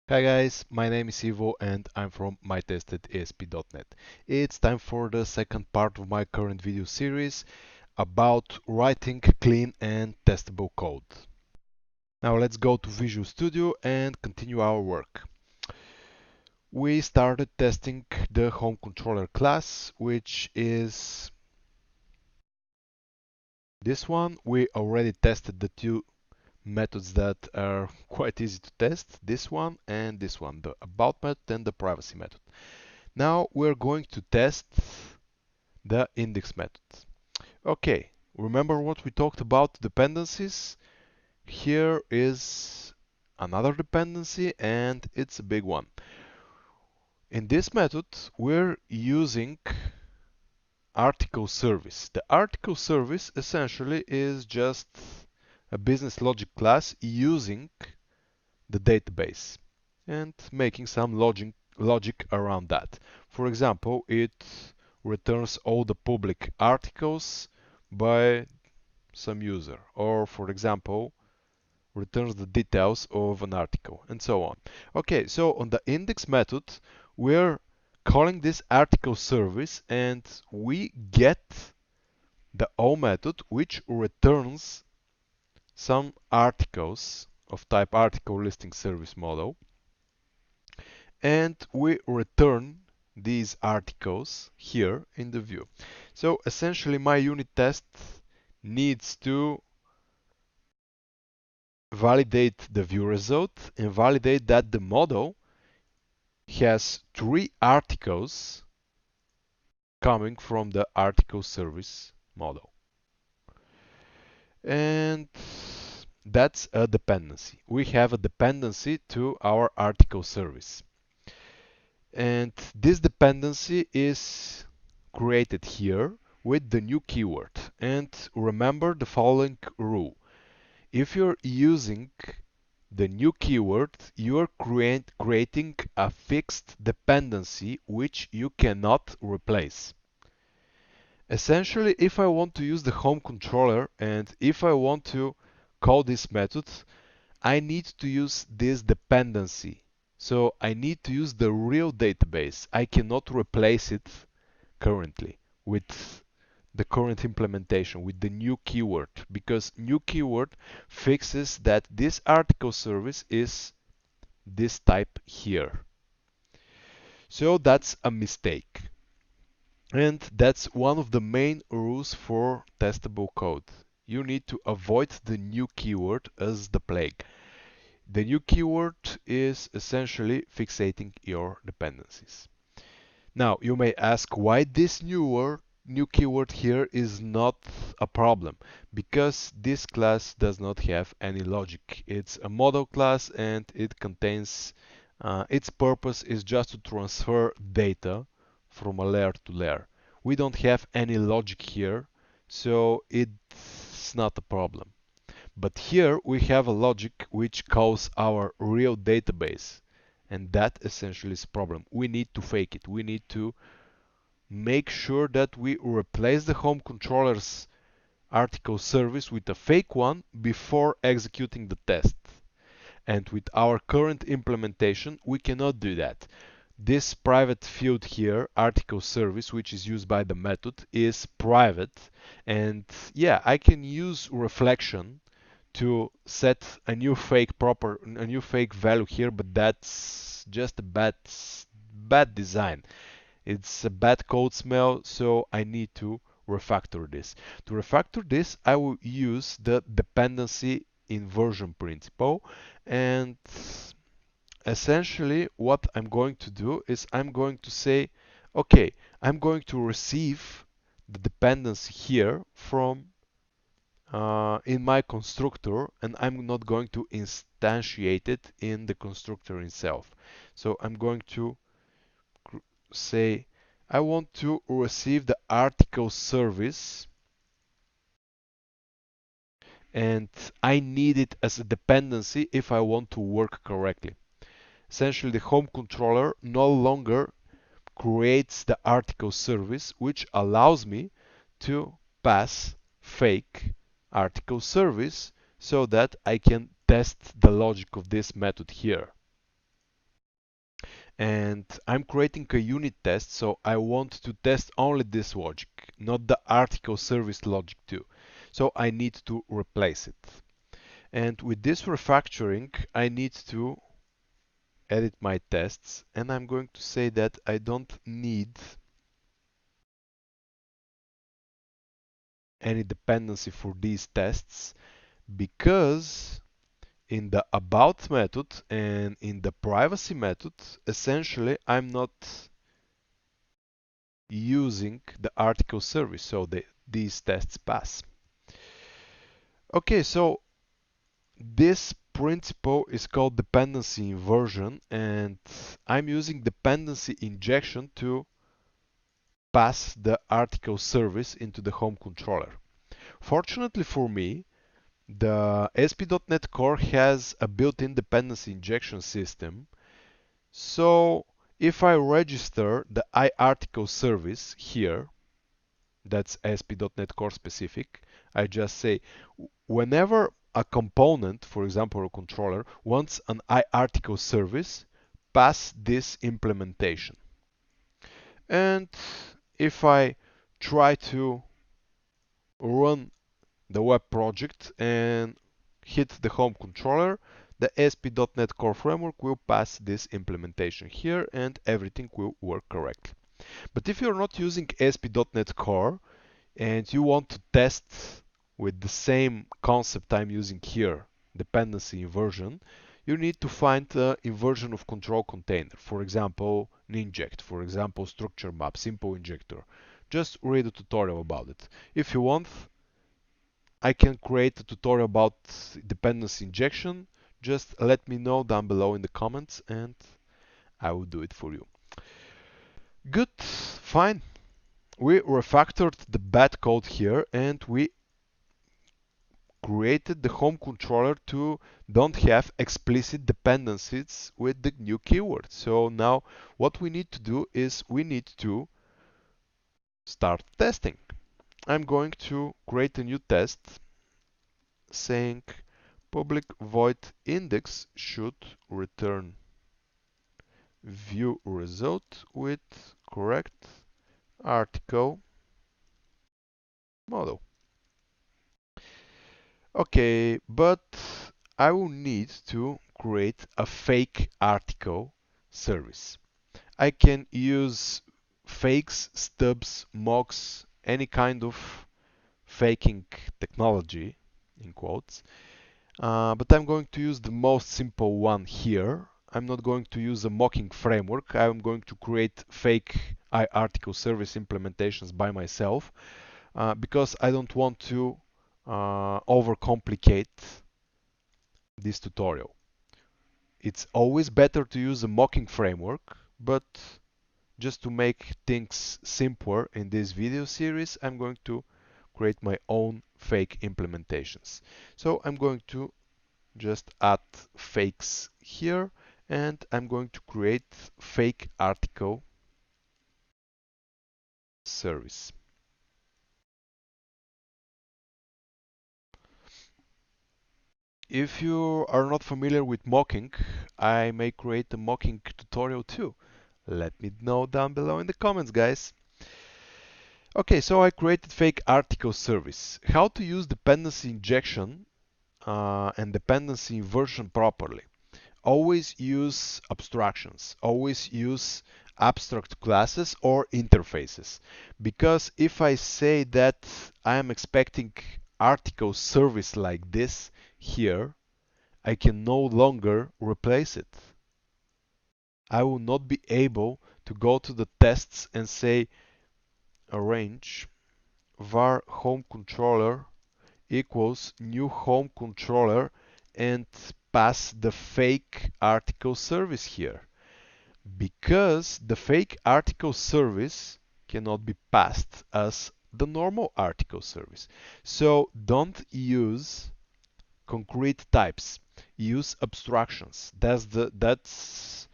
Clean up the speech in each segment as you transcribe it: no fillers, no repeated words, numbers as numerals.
Hi guys, my name is Ivo and I'm from mytestedasp.net. It's time for the second part of my current video series about writing clean and testable code. Now let's go to Visual Studio and continue our work. We started testing the home controller class, which is this one. We already tested the two methods that are quite easy to test, this one and this one, the about method and the privacy method. Now we're going to test the index method. Okay, remember what we talked about dependencies? Here is another dependency and it's a big one. In this method, we're using article service. The article service essentially is just a business logic class using the database and making some logic around that. For example, it returns all the public articles by some user, or for example, returns the details of an article, and so on. Okay, so on the index method, we're calling this article service, and we get the O method, which returns some articles of type article listing service model, and we return these articles here in the view. So essentially my unit test needs to validate the view result and validate that the model has three articles coming from the article service model. And that's a dependency. We have a dependency to our article service. And this dependency is created here with the new keyword. And remember the following rule. If you're using the new keyword, you're creating a fixed dependency which you cannot replace. Essentially, if I want to use the home controller and if I want to call this method, I need to use this dependency. So I need to use the real database. I cannot replace it currently with the current implementation, with the new keyword, because new keyword fixes that this article service is this type here. So that's a mistake. And that's one of the main rules for testable code. You need to avoid the new keyword as the plague. The new keyword is essentially fixating your dependencies. Now, you may ask why this new keyword here is not a problem. Because this class does not have any logic. It's a model class and it contains, its purpose is just to transfer data from a layer to layer. We don't have any logic here, so it's not a problem. But here we have a logic which calls our real database. And that essentially is a problem. We need to fake it. We need to make sure that we replace the home controller's article service with a fake one before executing the test. And with our current implementation, we cannot do that. This private field here, article service, which is used by the method, is private. And yeah, I can use reflection to set a new fake value here, but that's just a bad design. It's a bad code smell, so I need to refactor this. To refactor this, I will use the dependency inversion principle, and essentially what I'm going to do is I'm going to say, okay, I'm going to receive the dependency here from in my constructor, and I'm not going to instantiate it in the constructor itself. So I'm going to say I want to receive the article service, and I need it as a dependency if I want to work correctly. Essentially, the home controller no longer creates the article service, which allows me to pass fake article service so that I can test the logic of this method here. And I'm creating a unit test, so I want to test only this logic, not the article service logic too. So I need to replace it. And with this refactoring, I need to edit my tests, and I'm going to say that I don't need any dependency for these tests because in the about method and in the privacy method, essentially I'm not using the article service, so these tests pass. Okay, so this principle is called dependency inversion, and I'm using dependency injection to pass the article service into the home controller. Fortunately for me, the ASP.NET Core has a built-in dependency injection system. So if I register the iArticle service here, that's ASP.NET Core specific, I just say whenever a component, for example a controller, wants an iArticle service, pass this implementation. And if I try to run the web project and hit the home controller, the ASP.NET Core framework will pass this implementation here and everything will work correctly. But if you're not using ASP.NET Core and you want to test with the same concept I'm using here, dependency inversion, you need to find the inversion of control container. For example, ninject, for example, structure map, simple injector. Just read a tutorial about it. If you want, I can create a tutorial about dependency injection. Just let me know down below in the comments and I will do it for you. Good, fine. We refactored the bad code here and we created the home controller to don't have explicit dependencies with the new keyword. So now what we need to do is we need to start testing. I'm going to create a new test saying public void index should return view result with correct article model. Okay, but I will need to create a fake article service. I can use fakes, stubs, mocks, any kind of faking technology, in quotes. But I'm going to use the most simple one here. I'm not going to use a mocking framework. I'm going to create fake iArticle service implementations by myself because I don't want to overcomplicate this tutorial. It's always better to use a mocking framework, but just to make things simpler in this video series, I'm going to create my own fake implementations. So I'm going to just add fakes here and I'm going to create fake article service. If you are not familiar with mocking, I may create a mocking tutorial too. Let me know down below in the comments, guys. Okay, so I created fake article service. How to use dependency injection and dependency inversion properly. Always use abstractions. Always use abstract classes or interfaces. Because if I say that I am expecting article service like this here, I can no longer replace it. I will not be able to go to the tests and say arrange var home controller equals new home controller and pass the fake article service here because the fake article service cannot be passed as the normal article service. So don't use concrete types, use abstractions. That's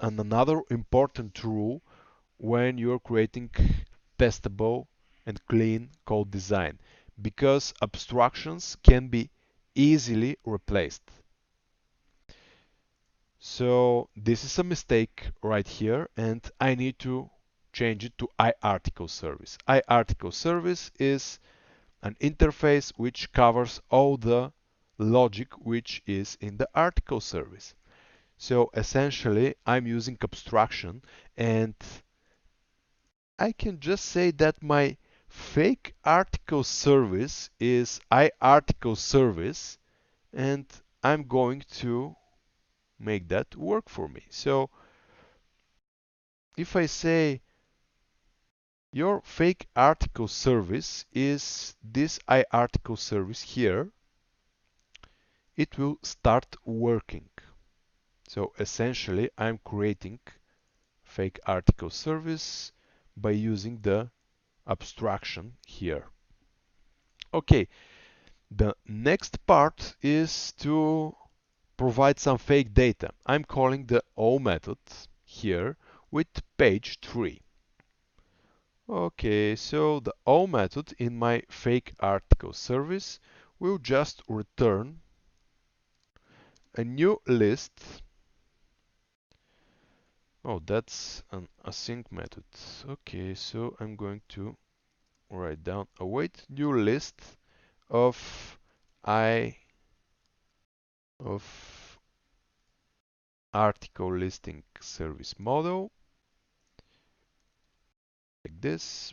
another important rule when you're creating testable and clean code design because abstractions can be easily replaced. So this is a mistake right here, and I need to change it to iArticle service. iArticle service is an interface which covers all the logic which is in the article service. So essentially, I'm using abstraction, and I can just say that my fake article service is iArticle service, and I'm going to make that work for me. So if I say your fake article service is this iArticle service here, it will start working. So essentially, I'm creating fake article service by using the abstraction here. Okay, the next part is to provide some fake data. I'm calling the O method here with page 3. Okay, so the O method in my fake article service will just return a new list. Oh, that's an async method. Okay, so I'm going to write down await new list of I of article listing service model like this.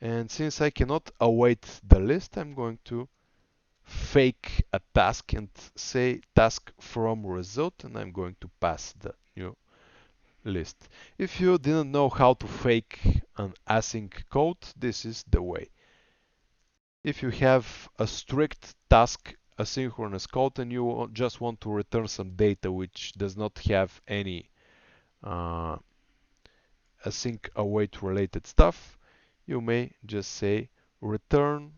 And since I cannot await the list, I'm going to fake a task and say task from result, and I'm going to pass the new list. If you didn't know how to fake an async code, this is the way. If you have a strict task asynchronous code and you just want to return some data which does not have any uh, async await related stuff, you may just say return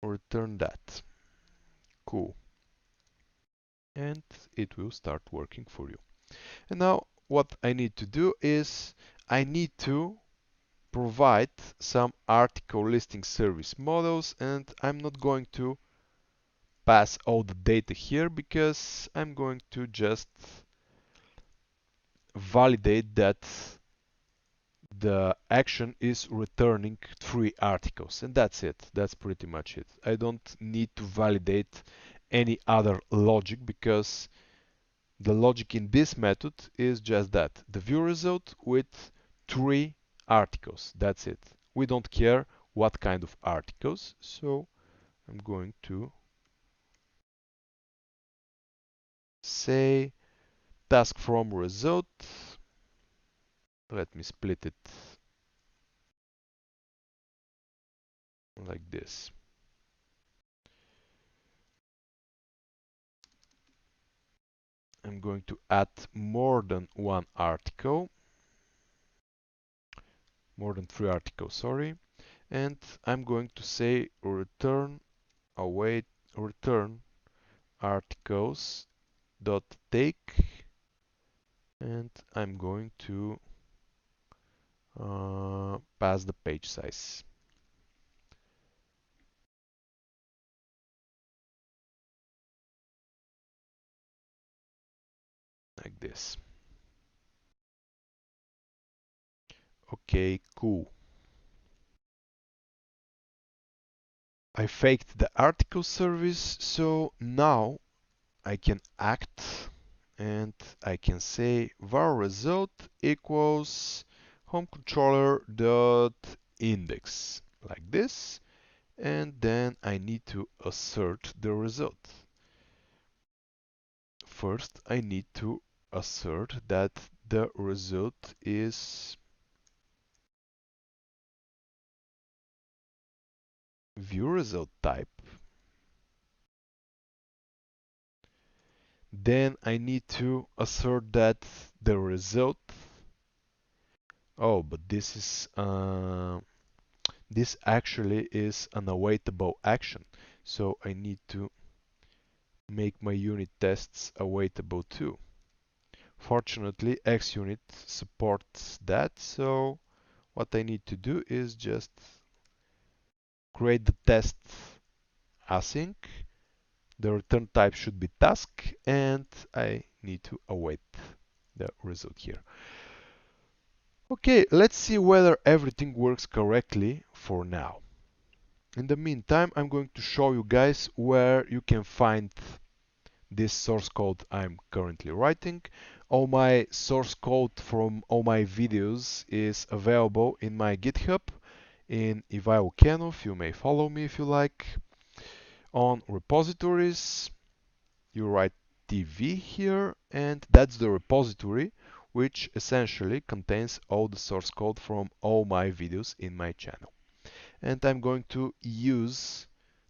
that. Cool. And it will start working for you. And now what I need to do is I need to provide some article listing service models, and I'm not going to pass all the data here because I'm going to just validate that the action is returning 3 articles, and that's it. That's pretty much it. I don't need to validate any other logic because the logic in this method is just that, the view result with 3 articles. That's it. We don't care what kind of articles, so I'm going to say task from result. Let me split it like this. I'm going to add more than 1 article, more than 3 articles, sorry, and I'm going to say return await return articles dot take, and I'm going to pass the page size like this. Okay, cool. I faked the article service, so now I can act and I can say var result equals home controller dot index like this, and then I need to assert the result. First, I need to assert that the result is view result type. Then I need to assert that the result. Oh, but this actually is an awaitable action. So I need to make my unit tests awaitable too. Fortunately, xUnit supports that, so what I need to do is just create the test async. The return type should be task, and I need to await the result here. Okay, let's see whether everything works correctly for now. In the meantime, I'm going to show you guys where you can find this source code I'm currently writing. All my source code from all my videos is available in my GitHub in Ivailo Kenov. You may follow me if you like. On repositories, you write TV here, and that's the repository which essentially contains all the source code from all my videos in my channel. And I'm going to use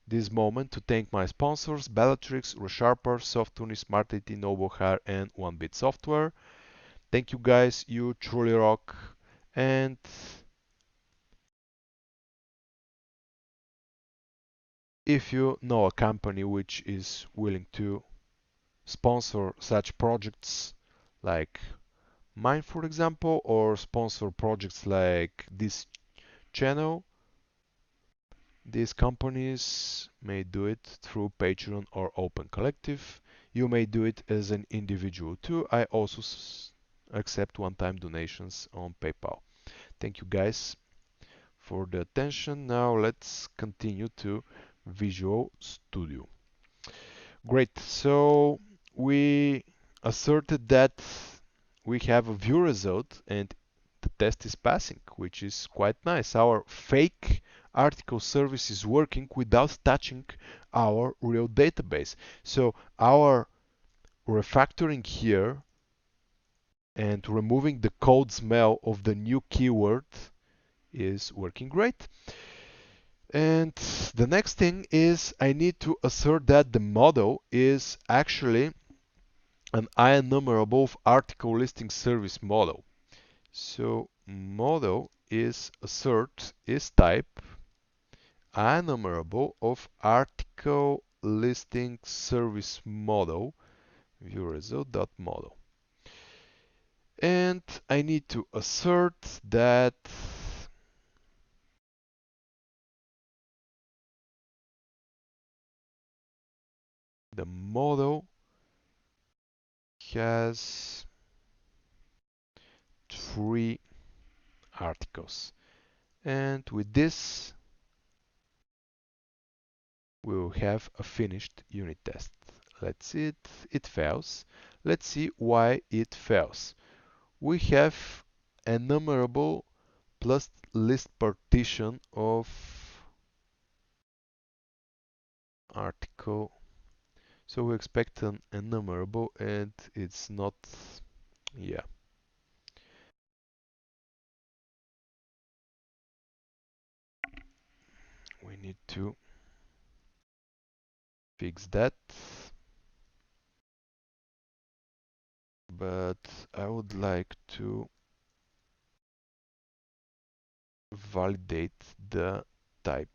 this moment to thank my sponsors: Bellatrix, Resharper, Softuni, SmartIT, NobleHire, and 1-Bit Software. Thank you guys, you truly rock. And if you know a company which is willing to sponsor such projects like mine, for example, or sponsor projects like this channel, these companies may do it through Patreon or Open Collective. You may do it as an individual too. I also accept one-time donations on PayPal. Thank you guys for the attention. Now let's continue to Visual Studio. Great, so we asserted that we have a view result and the test is passing, which is quite nice. Our fake article service is working without touching our real database. So our refactoring here and removing the code smell of the new keyword is working great. And the next thing is I need to assert that the model is actually an enumerable article listing service model. So model is assert is type enumerable of article listing service model view result.model. And I need to assert that the model has 3 articles. And with this, we will have a finished unit test. Let's see it. It fails. Let's see why it fails. We have enumerable plus list partition of article. So we expect an enumerable and it's not, yeah. We need to fix that. But I would like to validate the type.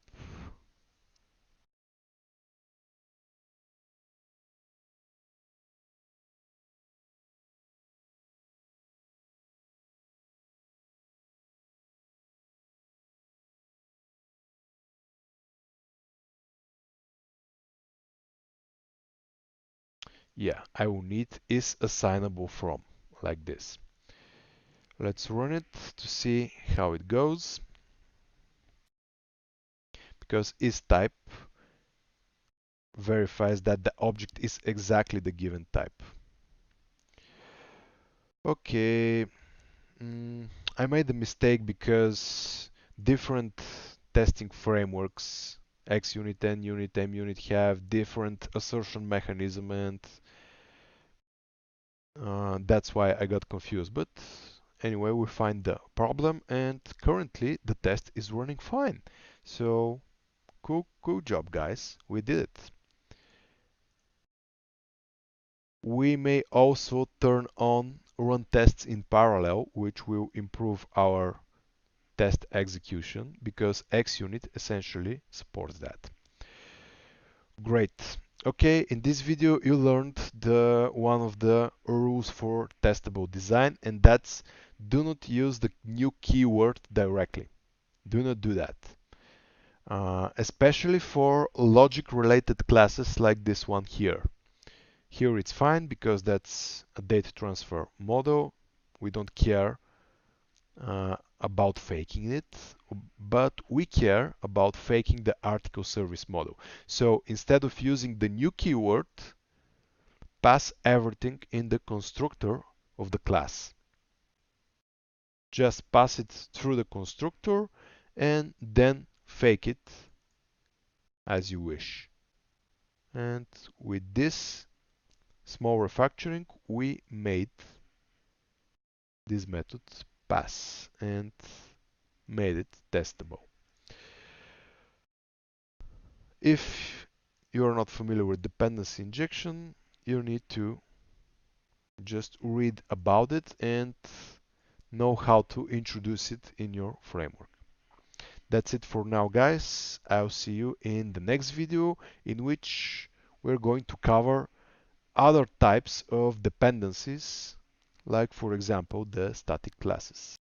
Yeah, I will need is assignable from, like this. Let's run it to see how it goes. Because is type verifies that the object is exactly the given type. Okay, I made a mistake because different testing frameworks, xUnit, NUnit, MUnit, have different assertion mechanism, and that's why I got confused. But anyway, we find the problem, and currently the test is running fine. So cool job, guys. We did it. We may also turn on run tests in parallel, which will improve our test execution because xUnit essentially supports that. Great. Okay, in this video you learned one of the rules for testable design, and that's do not use the new keyword directly. Do not do that. especially for logic-related classes like this one here. Here it's fine because that's a data transfer model. We don't care about faking it, but we care about faking the article service model. So instead of using the new keyword, pass everything in the constructor of the class. Just pass it through the constructor and then fake it as you wish. And with this small refactoring, we made this method pass and made it testable. If you are not familiar with dependency injection, you need to just read about it and know how to introduce it in your framework. That's it for now, guys. I'll see you in the next video, in which we're going to cover other types of dependencies, like for example the static classes.